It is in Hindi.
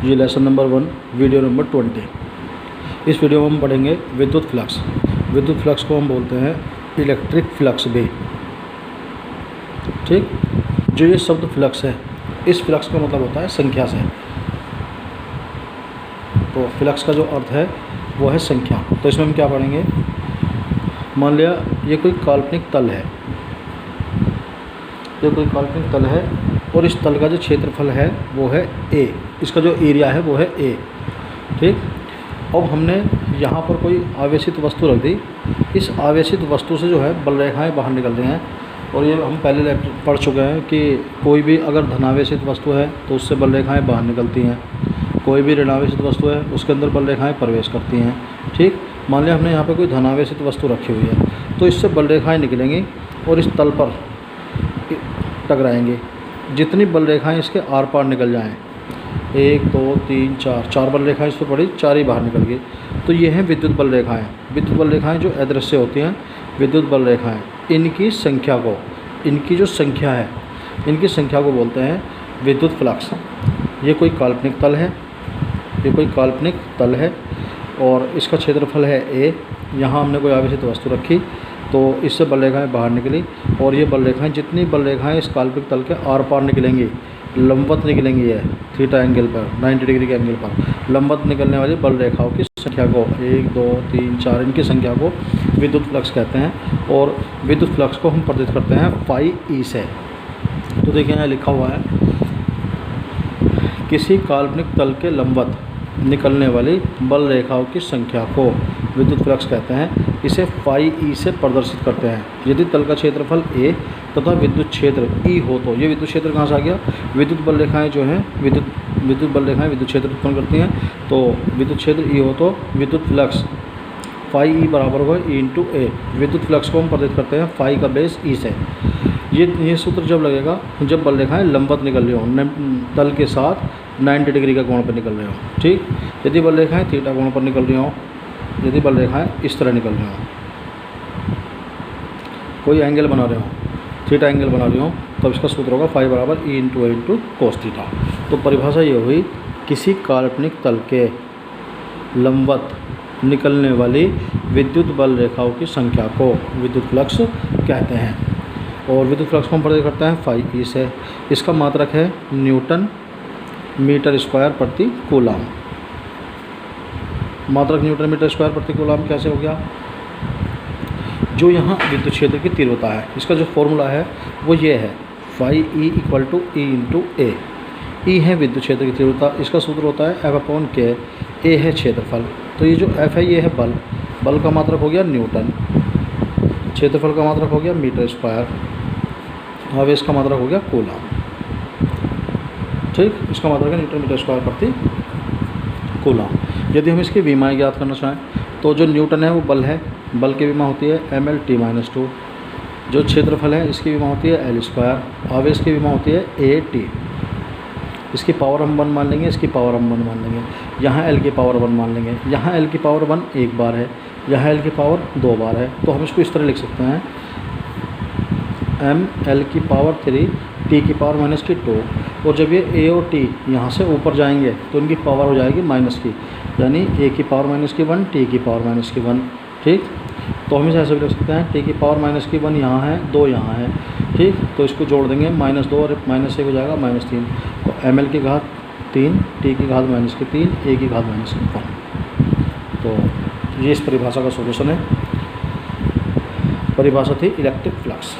ये लेसन नंबर 1 वीडियो नंबर 20। इस वीडियो में हम पढ़ेंगे विद्युत फ्लक्स। विद्युत फ्लक्स को हम बोलते हैं इलेक्ट्रिक फ्लक्स भी। ठीक, जो ये शब्द फ्लक्स है, इस फ्लक्स का मतलब होता है संख्या से। तो फ्लक्स का जो अर्थ है वो है संख्या। तो इसमें हम क्या पढ़ेंगे, मान लिया ये कोई काल्पनिक तल है, ये कोई काल्पनिक तल है और इस तल का जो क्षेत्रफल है वो है ए, इसका जो एरिया है वो है ए। ठीक, अब हमने यहाँ पर कोई आवेशित वस्तु रख दी, इस आवेशित वस्तु से जो है बल रेखाएँ बाहर निकल रही हैं। और ये हम पहले पढ़ चुके हैं कि कोई भी अगर धनावेशित वस्तु है तो उससे बल रेखाएँ बाहर निकलती हैं, कोई भी ऋणावेशित वस्तु है उसके अंदर बल रेखाएँ प्रवेश करती हैं। ठीक, मान लिया हमने यहाँ पे कोई धनावेशित वस्तु रखी हुई है तो इससे बल रेखाएँ निकलेंगी और इस तल पर टकराएंगे। जितनी बल रेखाएँ इसके आर पार निकल जाएँ, 1 2 3 4, 4 बल रेखाएँ इस पर पड़ी, 4 ही बाहर निकल गई। तो ये हैं विद्युत बल रेखाएँ। विद्युत बल रेखाएँ जो अदृश्य होती हैं, विद्युत बल रेखाएँ, इनकी संख्या को, इनकी जो संख्या है, इनकी संख्या को बोलते हैं विद्युत फ्लक्स। ये कोई काल्पनिक तल है, ये कोई काल्पनिक तल है और इसका क्षेत्रफल है ए। यहाँ हमने कोई आवेशित वस्तु रखी तो इससे बल रेखाएँ बाहर निकली और ये बल रेखाएँ, जितनी बल रेखाएँ इस काल्पनिक तल के आर पार निकलेंगी, लंबवत निकलेंगी है थीटा एंगल पर, 90 डिग्री के एंगल पर लंबवत निकलने वाली बल रेखाओं की संख्या को, 1 2 3 4, इनकी संख्या को विद्युत फ्लक्स कहते हैं। और विद्युत फ्लक्स को हम प्रदर्शित करते हैं फाई ई से। तो देखिए यहाँ लिखा हुआ है, किसी काल्पनिक तल के लंबवत निकलने वाली बल रेखाओं की संख्या को विद्युत फ्लक्स कहते हैं। इसे फाई ई से प्रदर्शित करते हैं। यदि तल का क्षेत्रफल ए तथा विद्युत क्षेत्र ई हो तो, ये विद्युत क्षेत्र कहाँ से आ गया, विद्युत बल रेखाएँ जो हैं, विद्युत बल रेखाएँ विद्युत क्षेत्र उत्पन्न करती हैं। तो विद्युत क्षेत्र ई हो तो विद्युत फ्लक्स फाई ई बराबर होगा ई इंटू ए। विद्युत फ्लक्स को हम प्रदर्शित करते हैं फाई का बेस ई से। ये सूत्र जब लगेगा जब बल रेखाएँ लंबवत निकल रही हो, तल के साथ 90 डिग्री का कोण पर निकल रहे हो। ठीक, यदि बल रेखाएँ थीटा कोण पर निकल रही हो, यदि बल रेखाएँ इस तरह निकल रही हो, कोई एंगल बना रहे हो, थीटा एंगल बना रही हो, तब इसका सूत्र होगा फाई बराबर ई इंटू ए इंटू कोस थीटा। तो परिभाषा ये हुई, किसी काल्पनिक तल के लंबवत निकलने वाली विद्युत बल रेखाओं की संख्या को विद्युत फ्लक्स कहते हैं। और विद्युत फ्लक्स को हम प्रदर्शित करते हैं फाई ई से। इसका मात्रक है न्यूटन मीटर स्क्वायर प्रति कूलाम। मात्रक न्यूटन मीटर स्क्वायर प्रति कूलाम कैसे हो गया, जो यहाँ विद्युत क्षेत्र की तीव्रता है, इसका जो फॉर्मूला है वो ये है, phi E equal to E into A. E है विद्युत क्षेत्र की तीव्रता, इसका सूत्र होता है एफ अपॉन के। ए है क्षेत्रफल, तो ये जो एफ है ये है बल, बल का मात्रक हो गया न्यूटन, क्षेत्रफल का मात्रक हो गया मीटर स्क्वायर, आवेश का मात्रक हो गया कूलाम। ठीक, इसका मात्रक है न्यूटन मीटर स्क्वायर प्रति कूलाम। यदि हम इसकी विमाएँ ज्ञात करना चाहें तो जो न्यूटन है वो बल है, बल की विमा होती है mL/t-2। जो क्षेत्रफल है इसकी विमा होती है L स्क्वायर, आवेश की विमा होती है AT। इसकी पावर हम 1 मान लेंगे, इसकी पावर हम 1 मान लेंगे, यहाँ L की पावर 1 मान लेंगे, यहाँ L की पावर 1 एक बार है, यहाँ L की पावर 2 बार है। तो हम इसको इस तरह लिख सकते हैं, mL की पावर 3 t की पावर -2। और जब ये a और t यहाँ से ऊपर जाएंगे तो इनकी पावर हो जाएगी माइनस की, यानी a की पावर -1 t की पावर -1। ठीक, तो हम इसे ऐसे भी लिख सकते हैं, t की पावर -1 यहाँ है, 2 यहाँ है। ठीक, तो इसको जोड़ देंगे, -2 और -1 हो जाएगा -3। तो mL की घात 3, t की घात -3, a की घात -1। तो ये इस परिभाषा का सॉल्यूशन है। परिभाषा थी इलेक्ट्रिक फ्लक्स।